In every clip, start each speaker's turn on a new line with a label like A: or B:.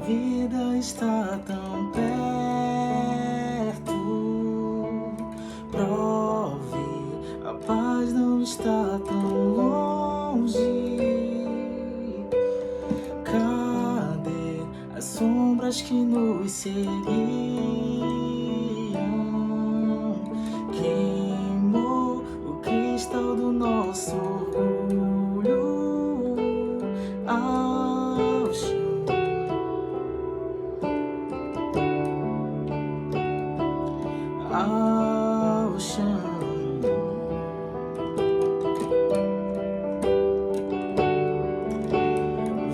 A: vida está tão perto. Prove, a paz não está tão longe. Cadê as sombras que nos seguiam? Queimou o cristal do nosso orgulho ao chão. Ao chão.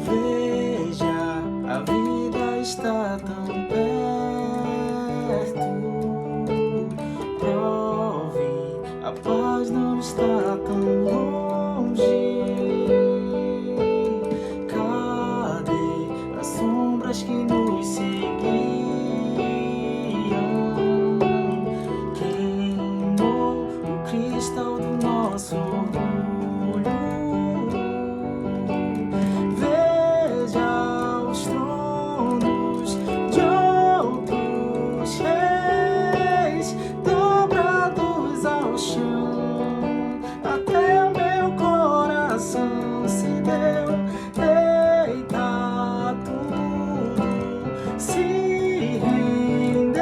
A: Veja, a vida está tão perto. Prove, a paz não está tão longe. Cadê as sombras que nos seguiam? Cristal do nosso orgulho. Veja os tronos de outros reis dobrados ao chão. Até o meu coração se deu. Eita, tudo se rendeu.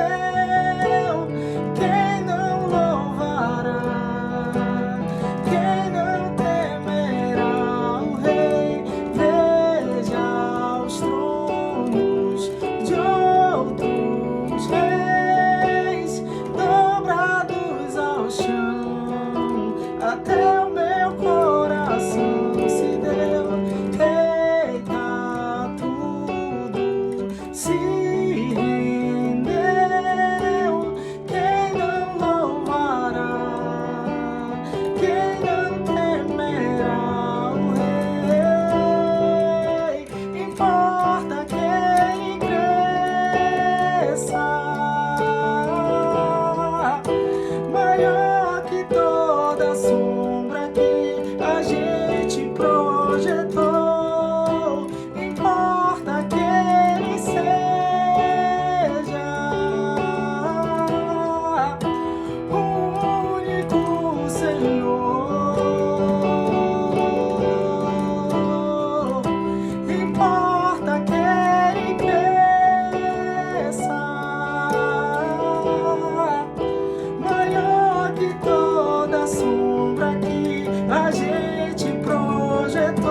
A: Quem não louvará? Quem não temerá o Rei? Veja os tronos de outros reis dobrados ao chão. Até o meu coração se deu. Eita, tudo se rendeu. Quem não louvará? Quem não temerá o Rei? Importa quem cresça, maior que toda sombra que a gente projetou. Importa que ele seja o único Senhor. Importa que ele cresça, maior que toda sombra que a gente projetou.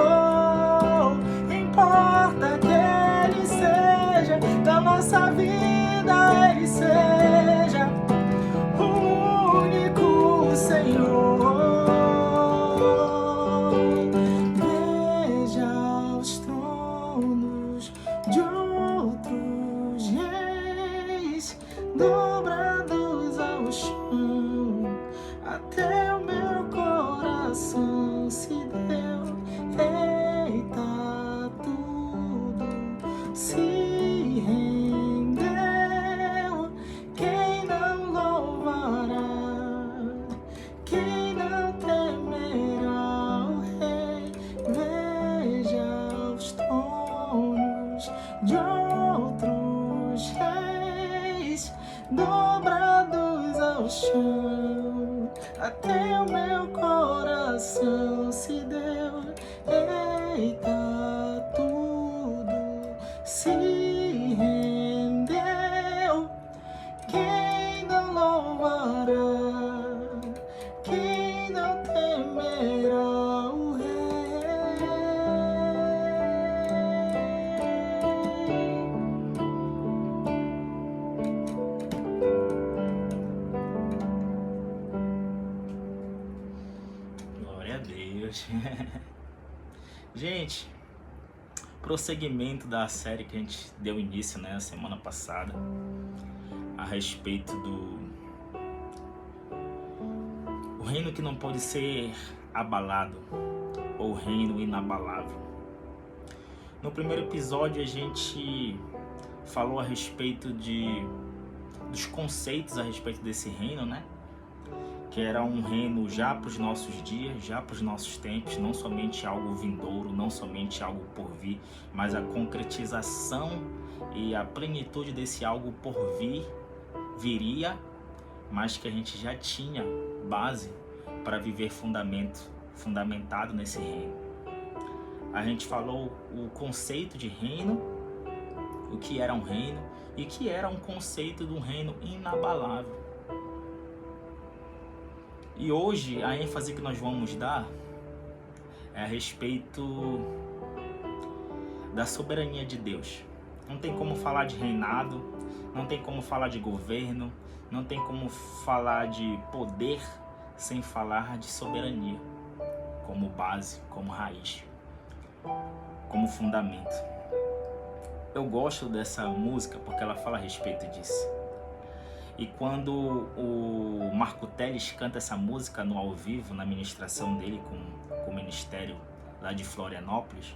A: Importa que ele seja da nossa vida, ele seja o único Senhor. Veja os tronos de outros reis dobrados ao chão. Até o meu coração se deu. Eita, tudo se rendeu. Quem não louvará? Quem não temerá o Rei? Veja os tronos de outros reis dobrados ao chão. Até o meu coração se deu. Eita, tudo se rendeu. Quem não louvará? Quem não temerá o Rei? Glória a Deus. Gente, prosseguimento da série que a gente deu início, né, semana passada, a respeito do o reino que não pode ser abalado, ou reino inabalável. No primeiro episódio a gente falou a respeito dos conceitos a respeito desse reino, né? Que era um reino já para os nossos dias, já para os nossos tempos, não somente algo vindouro, não somente algo por vir, mas a concretização e a plenitude desse algo por vir viria, mas que a gente já tinha base para viver fundamentado nesse reino. A gente falou o conceito de reino, o que era um reino e que era um conceito de um reino inabalável. E hoje a ênfase que nós vamos dar é a respeito da soberania de Deus. Não tem como falar de reinado, não tem como falar de governo, não tem como falar de poder sem falar de soberania, como base, como raiz, como fundamento. Eu gosto dessa música porque ela fala a respeito disso. E quando o Marco Teles canta essa música no ao vivo, na ministração dele com o ministério lá de Florianópolis,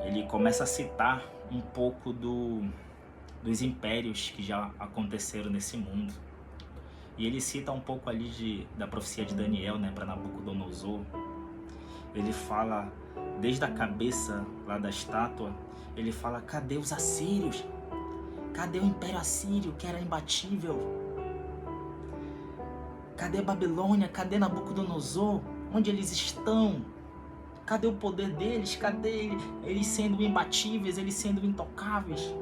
A: ele começa a citar um pouco dos impérios que já aconteceram nesse mundo. E ele cita um pouco ali da profecia de Daniel, né, para Nabucodonosor. Ele fala, desde a cabeça lá da estátua, ele fala: cadê os assírios? Cadê o Império Assírio, que era imbatível? Cadê Babilônia? Cadê Nabucodonosor? Onde eles estão? Cadê o poder deles? Cadê eles sendo imbatíveis, eles sendo intocáveis?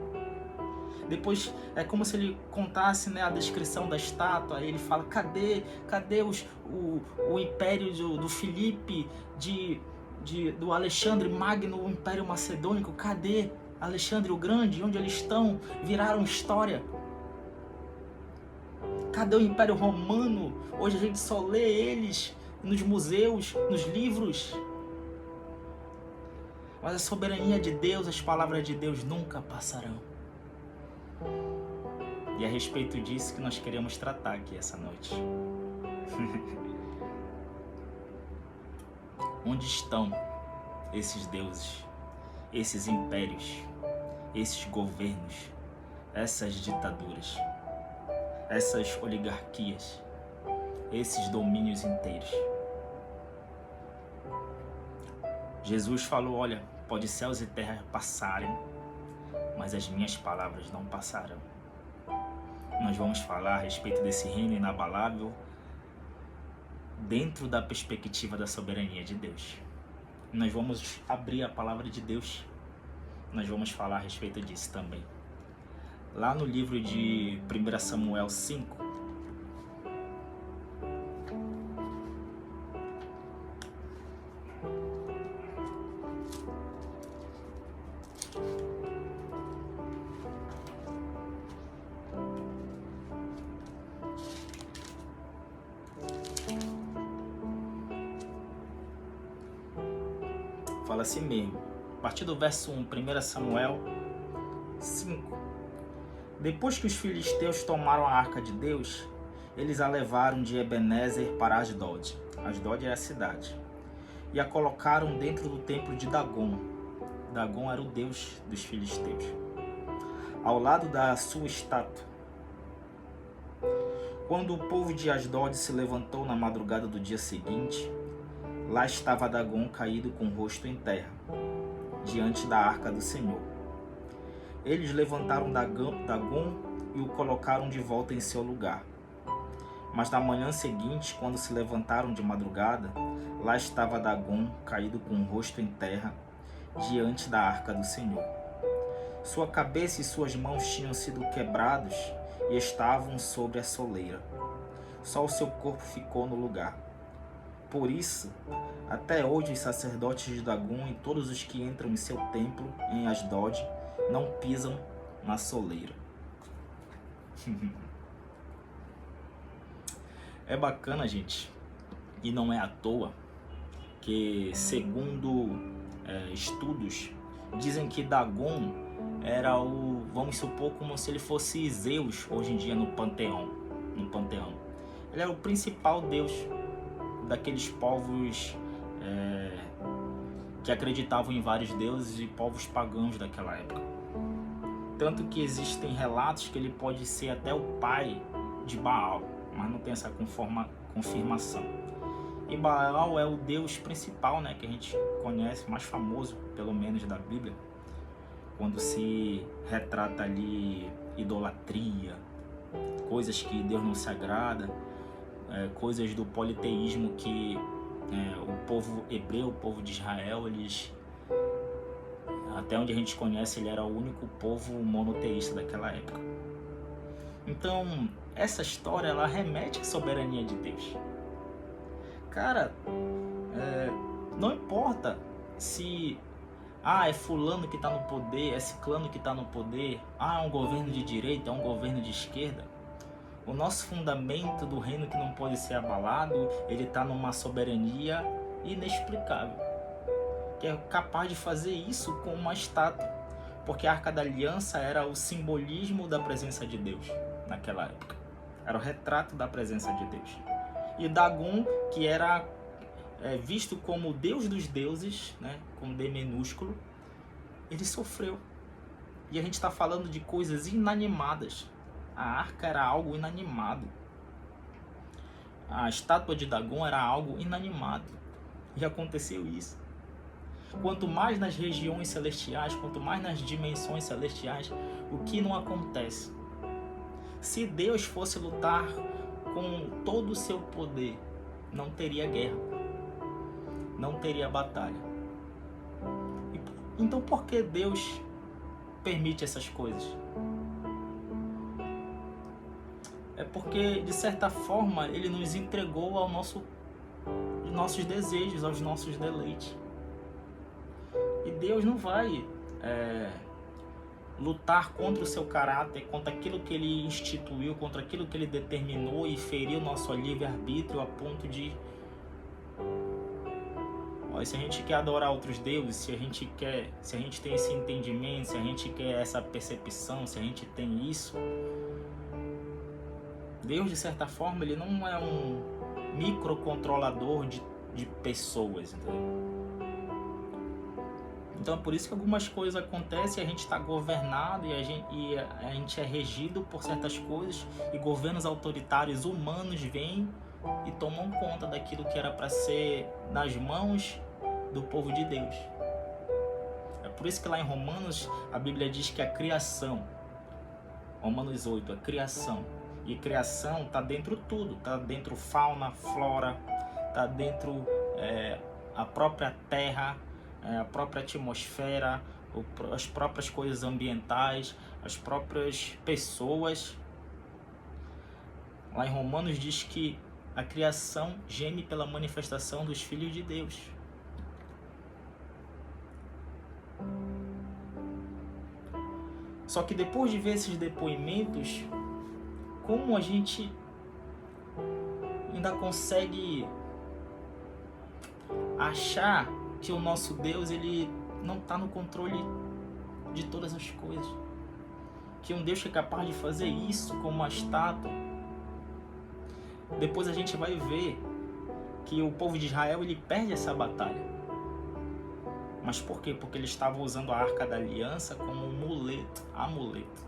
A: Depois é como se ele contasse, né, a descrição da estátua. Ele fala: cadê o império do Filipe, do Alexandre Magno, o Império Macedônico? Cadê Alexandre o Grande? Onde eles estão? Viraram história. Cadê o Império Romano? Hoje a gente só lê eles nos museus, nos livros. Mas a soberania de Deus, as palavras de Deus nunca passarão. E é a respeito disso que nós queremos tratar aqui essa noite. Onde estão esses deuses, esses impérios, esses governos, essas ditaduras, essas oligarquias, esses domínios inteiros? Jesus falou: olha, pode céus e terra passarem, mas as minhas palavras não passarão. Nós vamos falar a respeito desse reino inabalável dentro da perspectiva da soberania de Deus. Nós vamos abrir a palavra de Deus. Nós vamos falar a respeito disso também. Lá no livro de 1 Samuel 5, fala assim mesmo, a partir do verso 1, 1 Samuel 5. Depois que os filisteus tomaram a arca de Deus, eles a levaram de Ebenezer para Asdod. Asdod é a cidade. E a colocaram dentro do templo de Dagom. Dagom era o deus dos filisteus, ao lado da sua estátua. Quando o povo de Asdod se levantou na madrugada do dia seguinte, lá estava Dagom caído com o rosto em terra, diante da arca do Senhor. Eles levantaram Dagom e o colocaram de volta em seu lugar. Mas na manhã seguinte, quando se levantaram de madrugada, lá estava Dagom caído com o rosto em terra, diante da arca do Senhor. Sua cabeça e suas mãos tinham sido quebrados e estavam sobre a soleira. Só o seu corpo ficou no lugar. Por isso, até hoje os sacerdotes de Dagom e todos os que entram em seu templo em Asdod não pisam na soleira. É bacana, gente, e não é à toa que, segundo estudos, dizem que Dagom era vamos supor, como se ele fosse Zeus hoje em dia no panteão. Ele era o principal deus daqueles povos que acreditavam em vários deuses e povos pagãos daquela época. Tanto que existem relatos que ele pode ser até o pai de Baal, mas não tem essa confirmação. E Baal é o deus principal, né, que a gente conhece, mais famoso, pelo menos, da Bíblia. quando se retrata ali idolatria, coisas que Deus não se agrada, coisas do politeísmo que o povo hebreu, o povo de Israel, eles, até onde a gente conhece, ele era o único povo monoteísta daquela época. Então, essa história, ela remete à soberania de Deus. Cara, não importa se é fulano que está no poder, é ciclano que está no poder, é um governo de direita, é um governo de esquerda. O nosso fundamento do reino que não pode ser abalado, ele está numa soberania inexplicável, que é capaz de fazer isso com uma estátua, porque a Arca da Aliança era o simbolismo da presença de Deus naquela época, era o retrato da presença de Deus. E Dagon, que era visto como o Deus dos deuses, né, com D minúsculo, ele sofreu. E a gente está falando de coisas inanimadas. A arca era algo inanimado. A estátua de Dagon era algo inanimado. E aconteceu isso. Quanto mais nas regiões celestiais, quanto mais nas dimensões celestiais, o que não acontece? Se Deus fosse lutar com todo o seu poder, não teria guerra, não teria batalha. Então por que Deus permite essas coisas? É porque, de certa forma, ele nos entregou aos nossos desejos, aos nossos deleites. E Deus não vai lutar contra o seu caráter, contra aquilo que ele instituiu, contra aquilo que ele determinou e feriu o nosso livre-arbítrio a ponto de... Se a gente quer adorar outros deuses, se a gente tem esse entendimento, se a gente quer essa percepção, se a gente tem isso... Deus, de certa forma, ele não é um microcontrolador de pessoas, entendeu? Então é por isso que algumas coisas acontecem e a gente está governado e a gente é regido por certas coisas e governos autoritários humanos vêm e tomam conta daquilo que era para ser nas mãos do povo de Deus. É por isso que lá em Romanos a Bíblia diz que a criação, Romanos 8, a criação, e criação está dentro tudo, está dentro fauna, flora, está dentro a própria terra, a própria atmosfera, as próprias coisas ambientais, as próprias pessoas. Lá em Romanos diz que a criação geme pela manifestação dos filhos de Deus. Só que depois de ver esses depoimentos, como a gente ainda consegue achar que o nosso Deus ele não está no controle de todas as coisas? Que um Deus que é capaz de fazer isso com uma estátua? Depois a gente vai ver que o povo de Israel ele perde essa batalha. Mas por quê? Porque ele estava usando a Arca da Aliança como um amuleto.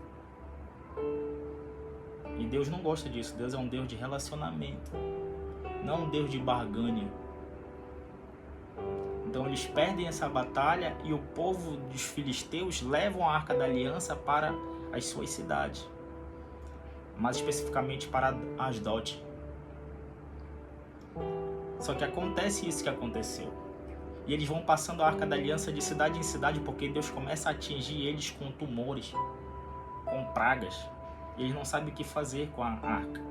A: E Deus não gosta disso. Deus é um Deus de relacionamento, não um Deus de barganha. Então eles perdem essa batalha e o povo dos filisteus levam a Arca da Aliança para as suas cidades, mais especificamente para Asdod. Só que acontece isso que aconteceu. E eles vão passando a Arca da Aliança de cidade em cidade porque Deus começa a atingir eles com tumores, com pragas. Eles não sabem o que fazer com a arca.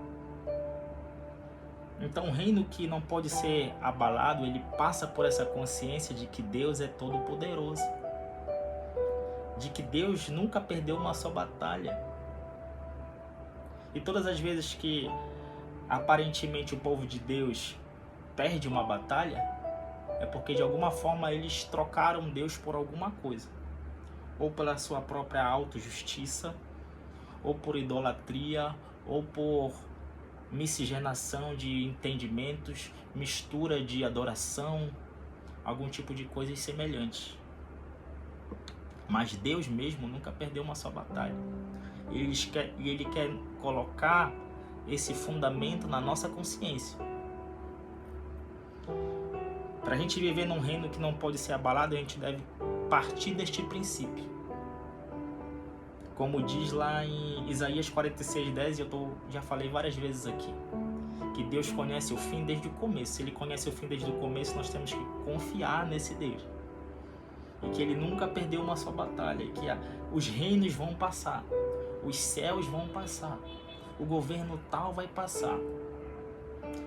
A: Então o reino que não pode ser abalado, ele passa por essa consciência de que Deus é todo poderoso. De que Deus nunca perdeu uma só batalha. E todas as vezes que aparentemente o povo de Deus perde uma batalha, é porque de alguma forma eles trocaram Deus por alguma coisa. Ou pela sua própria autojustiça, ou por idolatria, ou por miscigenação de entendimentos, mistura de adoração, algum tipo de coisas semelhantes. Mas Deus mesmo nunca perdeu uma só batalha. E Ele quer colocar esse fundamento na nossa consciência. Para a gente viver num reino que não pode ser abalado, a gente deve partir deste princípio. Como diz lá em Isaías 46:10, já falei várias vezes aqui, que Deus conhece o fim desde o começo. Se Ele conhece o fim desde o começo, nós temos que confiar nesse Deus. E que Ele nunca perdeu uma só batalha, e que os reinos vão passar, os céus vão passar, o governo tal vai passar,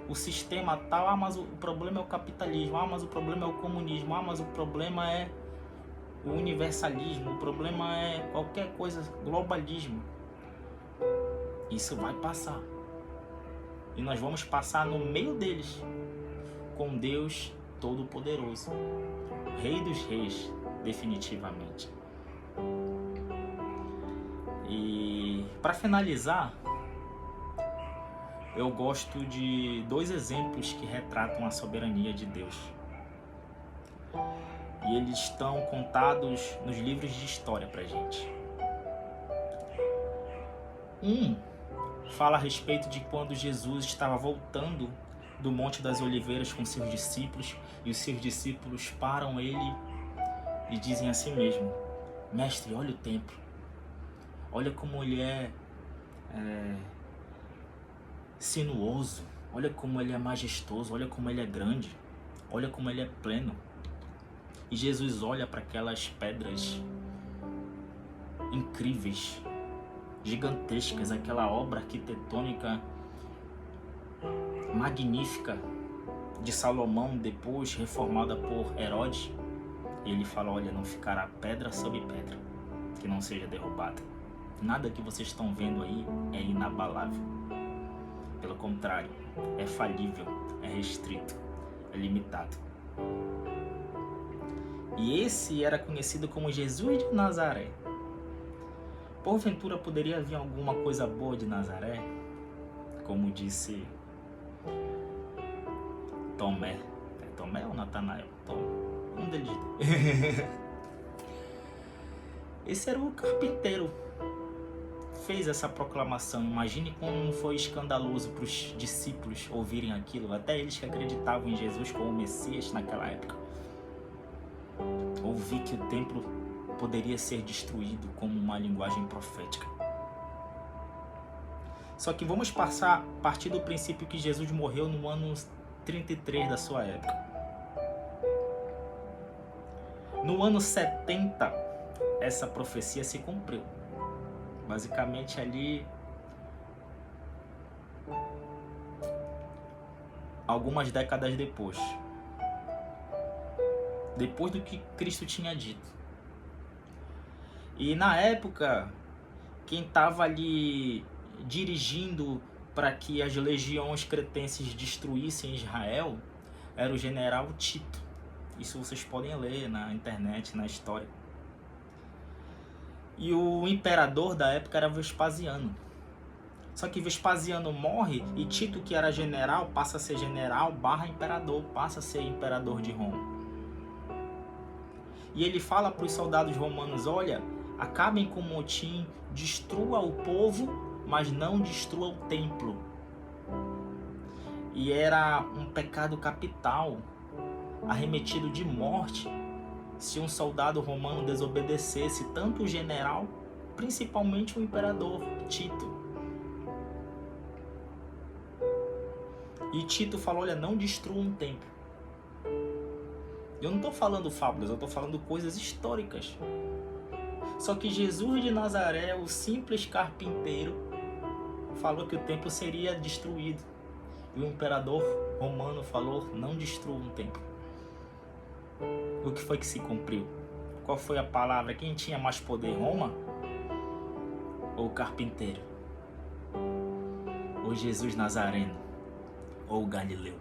A: o sistema tal, mas o problema é o capitalismo, mas o problema é o comunismo, mas o problema é o universalismo, o problema é qualquer coisa, globalismo. Isso vai passar. E nós vamos passar no meio deles, com Deus Todo-Poderoso, Rei dos Reis, definitivamente. E para finalizar, eu gosto de 2 exemplos que retratam a soberania de Deus. E eles estão contados nos livros de história pra gente. Um fala a respeito de quando Jesus estava voltando do Monte das Oliveiras com seus discípulos, e os seus discípulos param ele e dizem assim mesmo: Mestre, olha o templo, olha como ele é sinuoso, olha como ele é majestoso, olha como ele é grande, olha como ele é pleno. E Jesus olha para aquelas pedras incríveis, gigantescas, aquela obra arquitetônica magnífica de Salomão, depois reformada por Herodes. E ele fala: olha, não ficará pedra sobre pedra que não seja derrubada. Nada que vocês estão vendo aí é inabalável. Pelo contrário, é falível, é restrito, é limitado. E esse era conhecido como Jesus de Nazaré. Porventura poderia vir alguma coisa boa de Nazaré? Como disse Tomé. É Tomé ou Natanael? Um deles. Esse era o carpinteiro. Fez essa proclamação. Imagine como foi escandaloso para os discípulos ouvirem aquilo. Até eles que acreditavam em Jesus como Messias naquela época. Ouvir que o templo poderia ser destruído como uma linguagem profética. Só que vamos partir do princípio que Jesus morreu no ano 33 da sua época. No ano 70, essa profecia se cumpriu. Basicamente ali, algumas décadas depois do que Cristo tinha dito. E na época, quem estava ali dirigindo para que as legiões cretenses destruíssem Israel era o general Tito. Isso vocês podem ler na internet, na história. E o imperador da época era Vespasiano. Só que Vespasiano morre e Tito, que era general, passa a ser general / imperador, passa a ser imperador de Roma. E ele fala para os soldados romanos: olha, acabem com o motim, destrua o povo, mas não destrua o templo. E era um pecado capital, arremetido de morte, se um soldado romano desobedecesse tanto o general, principalmente o imperador Tito. E Tito falou: olha, não destrua um templo. Eu não estou falando fábulas, eu estou falando coisas históricas. Só que Jesus de Nazaré, o simples carpinteiro, falou que o templo seria destruído. E o imperador romano falou: não destrua um templo. O que foi que se cumpriu? Qual foi a palavra? Quem tinha mais poder, Roma ou o carpinteiro? Ou Jesus Nazareno? Ou Galileu?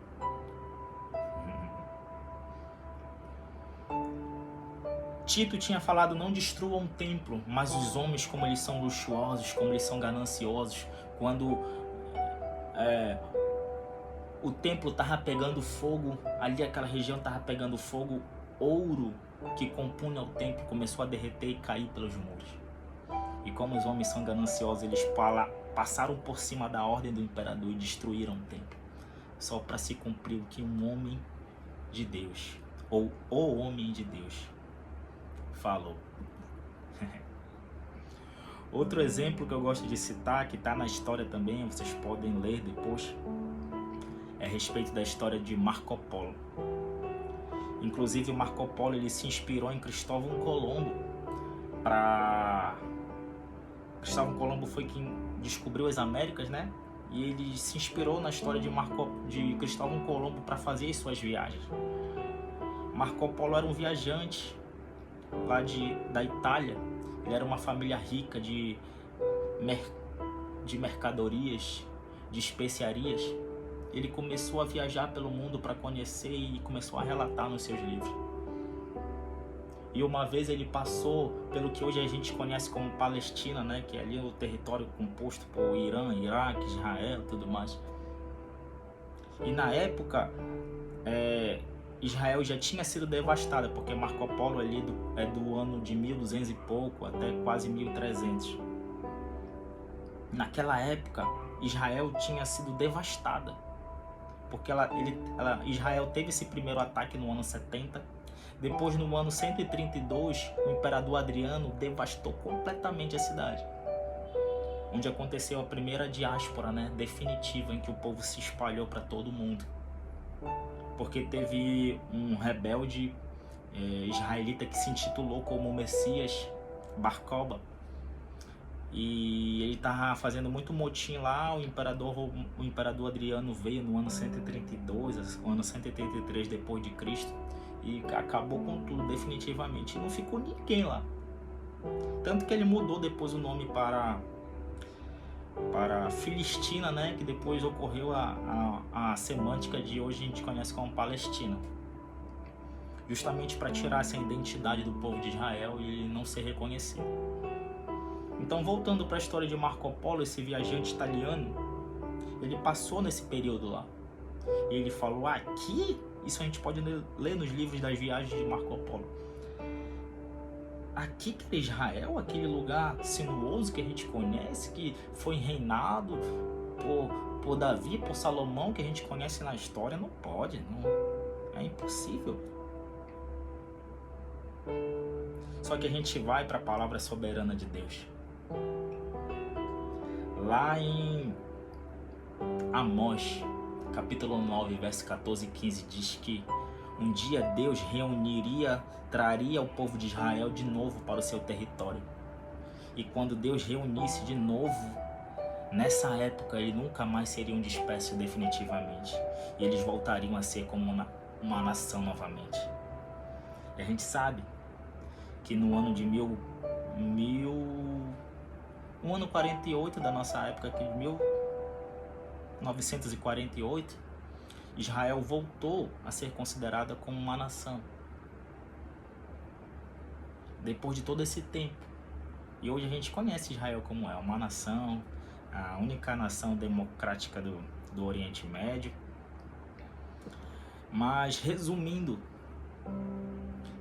A: Tito tinha falado: não destrua um templo, mas os homens, como eles são luxuosos, como eles são gananciosos, quando o templo estava pegando fogo, ali aquela região estava pegando fogo, ouro que compunha o templo começou a derreter e cair pelos muros. E como os homens são gananciosos, eles passaram por cima da ordem do imperador e destruíram o templo, só para se cumprir o que um homem de Deus, ou o homem de Deus, falou. Outro exemplo que eu gosto de citar, que está na história também, vocês podem ler depois, é a respeito da história de Marco Polo. Inclusive, o Marco Polo ele se inspirou em Cristóvão Colombo. Cristóvão Colombo foi quem descobriu as Américas, né? E ele se inspirou na história de Cristóvão Colombo para fazer as suas viagens. Marco Polo era um viajante lá da Itália. Ele era uma família rica de mercadorias, de especiarias. Ele começou a viajar pelo mundo para conhecer e começou a relatar nos seus livros. E uma vez ele passou pelo que hoje a gente conhece como Palestina, né? Que é ali o território composto por Irã, Iraque, Israel e tudo mais. E na época, Israel já tinha sido devastada, porque Marco Polo ali é do ano de 1200 e pouco até quase 1300. Naquela época, Israel tinha sido devastada, porque Israel teve esse primeiro ataque no ano 70. Depois, no ano 132, o imperador Adriano devastou completamente a cidade, onde aconteceu a primeira diáspora, né, definitiva, em que o povo se espalhou para todo o mundo. Porque teve um rebelde israelita que se intitulou como Messias, Bar-Koba, e ele estava fazendo muito motim lá. O imperador Adriano veio no ano 132, no ano 183 depois de Cristo, e acabou com tudo definitivamente, e não ficou ninguém lá. Tanto que ele mudou depois o nome para Filistina, né? Que depois ocorreu a semântica de hoje a gente conhece como Palestina, justamente para tirar essa identidade do povo de Israel e não ser reconhecido. Então, voltando para a história de Marco Polo, esse viajante italiano, ele passou nesse período lá e ele falou: aqui, isso a gente pode ler nos livros das viagens de Marco Polo, aqui que é Israel, aquele lugar sinuoso que a gente conhece, que foi reinado por Davi, por Salomão, que a gente conhece na história, não pode, é impossível. Só que a gente vai para a palavra soberana de Deus. Lá em Amós, capítulo 9, verso 14 e 15, diz que um dia Deus traria o povo de Israel de novo para o seu território. E quando Deus reunisse de novo, nessa época eles nunca mais seriam dispersos definitivamente. E eles voltariam a ser como uma nação novamente. E a gente sabe que no ano de no ano 48 da nossa época, que 1948, Israel voltou a ser considerada como uma nação. Depois de todo esse tempo. E hoje a gente conhece Israel como uma nação, a única nação democrática do Oriente Médio. Mas, resumindo,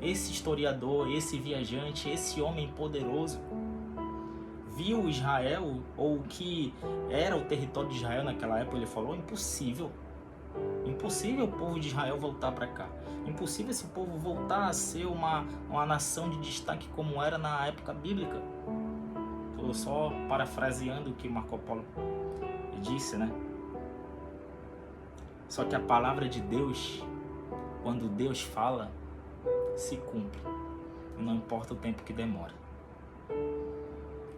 A: esse historiador, esse viajante, esse homem poderoso, viu Israel, ou o que era o território de Israel naquela época. Ele falou: impossível o povo de Israel voltar para cá, impossível esse povo voltar a ser uma nação de destaque como era na época bíblica. Estou só parafraseando o que Marco Polo disse, né? Só que a palavra de Deus, quando Deus fala, se cumpre, não importa o tempo que demora.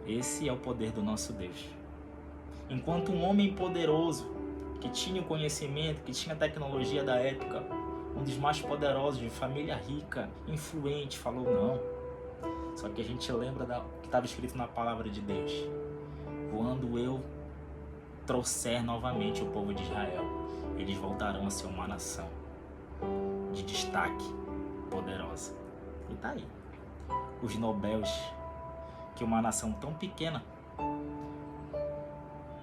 A: Esse é o poder do nosso Deus. Enquanto um homem poderoso, que tinha o conhecimento, que tinha a tecnologia da época, um dos mais poderosos, de família rica, influente, falou não. Só que a gente lembra que estava escrito na palavra de Deus: quando eu trouxer novamente o povo de Israel, eles voltarão a ser uma nação de destaque, poderosa. E tá aí os Nobéis que uma nação tão pequena,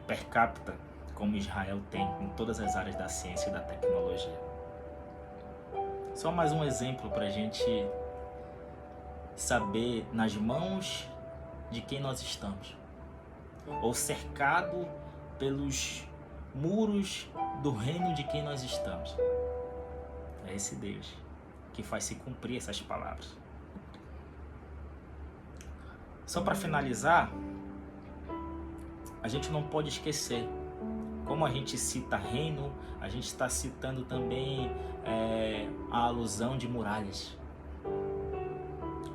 A: per capita, como Israel tem em todas as áreas da ciência e da tecnologia. Só mais um exemplo para a gente saber nas mãos de quem nós estamos, ou cercado pelos muros do reino de quem nós estamos. É esse Deus que faz se cumprir essas palavras. Só para finalizar, a gente não pode esquecer. Como a gente cita reino, a gente está citando também a alusão de muralhas.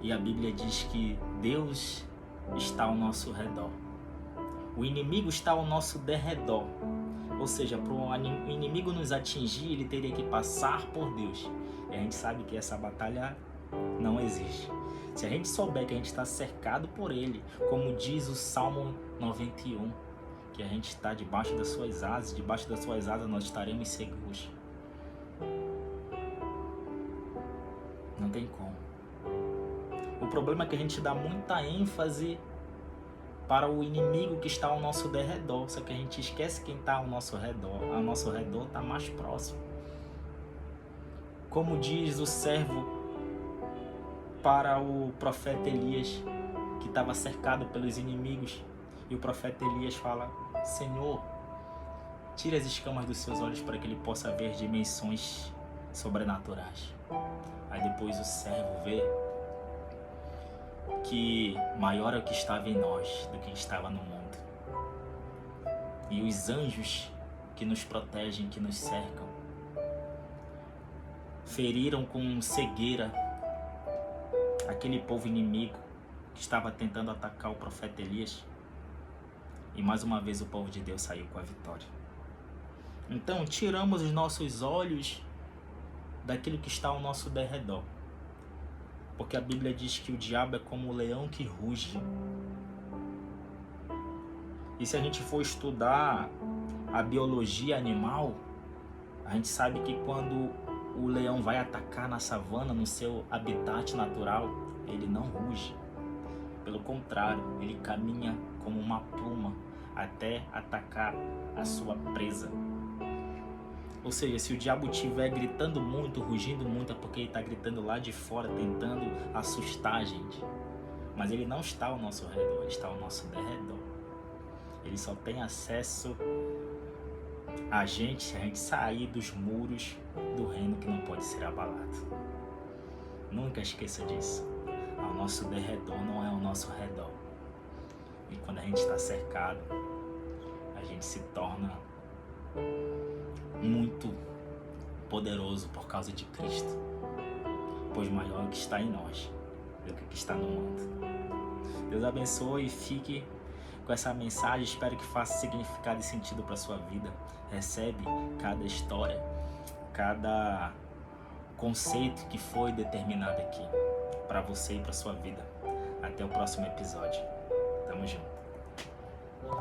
A: E a Bíblia diz que Deus está ao nosso redor. O inimigo está ao nosso derredor. Ou seja, para o inimigo nos atingir, ele teria que passar por Deus. E a gente sabe que essa batalha não existe. Se a gente souber que a gente está cercado por Ele, como diz o Salmo 91, que a gente está debaixo das suas asas nós estaremos seguros. Não tem como. O problema é que a gente dá muita ênfase para o inimigo que está ao nosso derredor, só que a gente esquece quem está ao nosso redor. Ao nosso redor está mais próximo. Como diz o servo para o profeta Elias, que estava cercado pelos inimigos, e o profeta Elias fala: Senhor, tire as escamas dos seus olhos para que ele possa ver dimensões sobrenaturais. Aí depois o servo vê que maior é o que estava em nós do que estava no mundo. E os anjos que nos protegem, que nos cercam, feriram com cegueira aquele povo inimigo que estava tentando atacar o profeta Elias. E mais uma vez o povo de Deus saiu com a vitória. Então tiramos os nossos olhos daquilo que está ao nosso derredor. Porque a Bíblia diz que o diabo é como o leão que ruge. E se a gente for estudar a biologia animal, a gente sabe que quando o leão vai atacar na savana, no seu habitat natural, ele não ruge. Pelo contrário, ele caminha como uma pluma até atacar a sua presa. Ou seja, se o diabo estiver gritando muito, rugindo muito, é porque ele está gritando lá de fora, tentando assustar a gente. Mas ele não está ao nosso redor, ele está ao nosso derredor. Ele só tem acesso a gente se a gente sair dos muros do reino que não pode ser abalado. Nunca esqueça disso. Ao nosso derredor não é ao nosso redor. E quando a gente está cercado, a gente se torna muito poderoso por causa de Cristo, pois maior é o que está em nós do que o que está no mundo. Deus abençoe e fique com essa mensagem. Espero que faça significado e sentido para a sua vida. Recebe cada história, cada conceito que foi determinado aqui para você e para sua vida. Até o próximo episódio. Tamo junto.